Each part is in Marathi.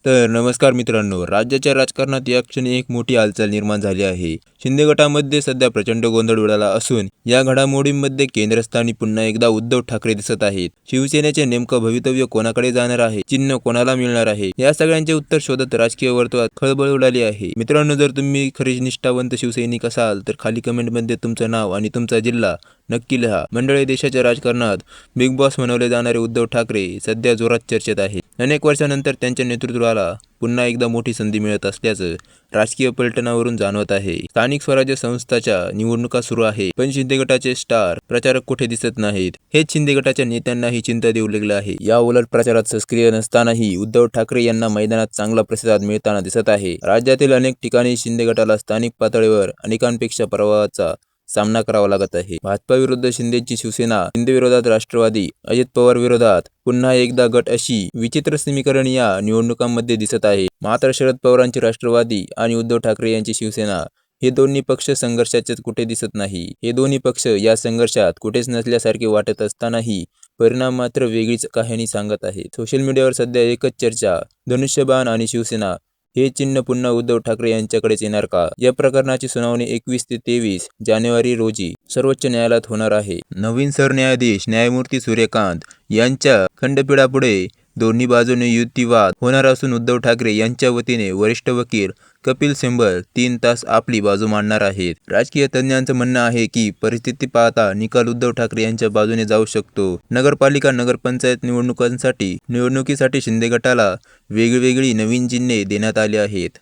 तर नमस्कार मित्रांनो, राज्याच्या राजकारणात या क्षणी एक मोठी हालचाल निर्माण झाली आहे. शिंदे गटामध्ये सध्या प्रचंड गोंधळ उडाला असून या घडामोडींमध्ये केंद्रस्थानी पुन्हा एकदा उद्धव ठाकरे दिसत आहेत. शिवसेनेचे नेमकं भवितव्य कोणाकडे जाणार आहे, चिन्ह कोणाला मिळणार आहे, या सगळ्यांचे उत्तर शोधत राजकीय वर्तुळात खळबळ उडाली आहे. मित्रांनो, जर तुम्ही खरे निष्ठावंत शिवसैनिक असाल तर खाली कमेंटमध्ये तुमचं नाव आणि तुमचा जिल्हा नक्की लिहा. मंडळी, देशाच्या राजकारणात बिग बॉस म्हणवले जाणारे उद्धव ठाकरे सध्या जोरात चर्चेत आहेत. अनेक वर्षानंतर त्यांच्या नेतृत्वाला पुन्हा एकदा मोठी संधी मिळत असल्याचं राजकीय पलटणावरून जाणवत आहे. स्थानिक स्वराज्य संस्थांच्या निवडणुका सुरू आहे, पण शिंदे गटाचे स्टार प्रचारक कुठे दिसत नाहीत. हेच शिंदे गटाच्या नेत्यांनाही चिंता देऊ लागलं आहे. या उलट प्रचारात सक्रिय नसतानाही उद्धव ठाकरे यांना मैदानात चांगला प्रतिसाद मिळताना दिसत आहे. राज्यातील अनेक ठिकाणी शिंदे गटाला स्थानिक पातळीवर अनेकांपेक्षा पराभवाचा सामना करावा लागत आहे. भाजपा विरुद्ध शिंदेची शिवसेना, शिंदे विरोधात राष्ट्रवादी, अजित पवार विरोधात पुन्हा एकदा गट अशी विचित्र समीकरण या निवडणुकांमध्ये दिसत आहे. मात्र शरद पवारांची राष्ट्रवादी आणि उद्धव ठाकरे यांची शिवसेना हे दोन्ही पक्ष संघर्षाचे कुठे दिसत नाही. हे दोन्ही पक्ष या संघर्षात कुठेच नसल्यासारखे वाटत असतानाही परिणाम मात्र वेगळीच कहाणी सांगत आहेत. सोशल मीडियावर सध्या एकच चर्चा, धनुष्यबाण आणि शिवसेना हे चिन्ह पुन्हा उद्धव ठाकरे यांच्याकडेच येणार का? या प्रकरणाची सुनावणी 21 ते 23 जानेवारी रोजी सर्वोच्च न्यायालयात होणार आहे. नवीन सरन्यायाधीश न्यायमूर्ती सूर्यकांत यांच्या खंडपीठापुढे दोन्ही बाजूने युक्तिवाद होणार असून उद्धव ठाकरे यांच्या वतीने वरिष्ठ वकील कपिल सिब्बल 3 तास आपली बाजू मांडणार आहेत. राजकीय तज्ज्ञांचं म्हणणं आहे की परिस्थिती पाहता निकाल उद्धव ठाकरे यांच्या बाजूने जाऊ शकतो. नगरपालिका, नगरपंचायत निवडणुकीसाठी शिंदे गटाला वेगवेगळी नवीन चिन्हे देण्यात आली आहेत.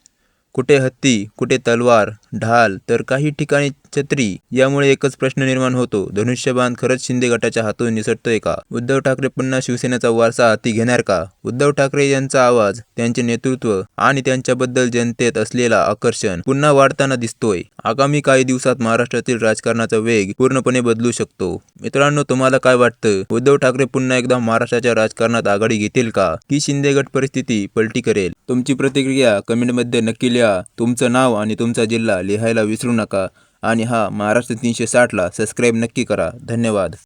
कुठे हत्ती, कुठे तलवार, ढाल, तर काही ठिकाणी छत्री. यामुळे एकच प्रश्न निर्माण होतो, धनुष्यबाण खरंच शिंदे गटाच्या हातून निसटतोय का? उद्धव ठाकरे पुन्हा शिवसेनेचा वारसा हाती घेणार का? उद्धव ठाकरे यांचा आवाज, त्यांचे नेतृत्व आणि त्यांच्याबद्दल जनतेत असलेला आकर्षण पुन्हा वाढताना दिसतोय. आगामी काही दिवसात महाराष्ट्रातील राजकारणाचा वेग पूर्णपणे बदलू शकतो. मित्रांनो, तुम्हाला काय वाटतं? उद्धव ठाकरे पुन्हा एकदा महाराष्ट्राच्या राजकारणात आघाडी घेतील का, की शिंदे गट परिस्थिती पलटी करेल? तुमची प्रतिक्रिया कमेंटमध्ये नक्की लिहा. तुमचं नाव आणि तुमचा जिल्हा लिहायला विसरू नका आणि महाराष्ट्र 360 ला सबस्क्राईब नक्की करा. धन्यवाद.